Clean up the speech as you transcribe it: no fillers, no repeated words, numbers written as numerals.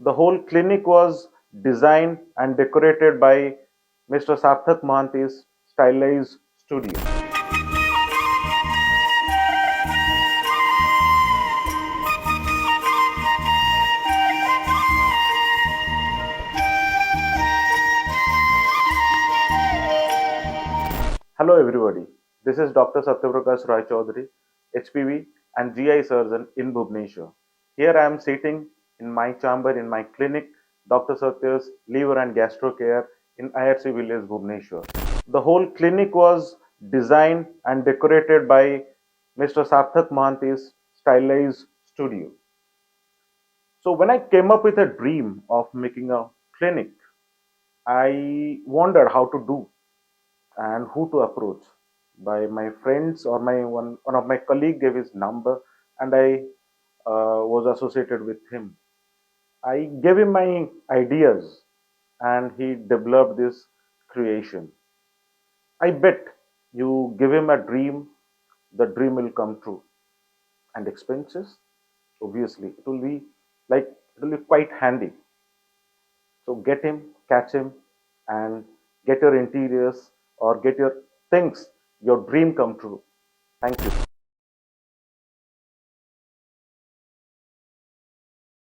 The whole clinic was designed and decorated by Mr. Sarthak Mohanty's Stylize Studio. Hello everybody, this is Dr. Satyaprakash Roy Chaudhary, HPV and GI surgeon in Bhubaneswar. Here I am sitting in my chamber in my clinic, Dr. Satya's Liver and Gastro Care in IRC Village, Bhubaneswar. The whole clinic was designed and decorated by Mr. Sarthak Mohanty's Stylize Studio. So when I came up with a dream of making a clinic, I wondered how to do and who to approach. By my friends or my one of my colleague gave his number, and I was associated with him. I gave him my ideas, and he developed this creation. I bet you give him a dream, the dream will come true. And expenses, obviously, it will be quite handy. So get him, catch him, and get your interiors or get your things, your dream come true. Thank you.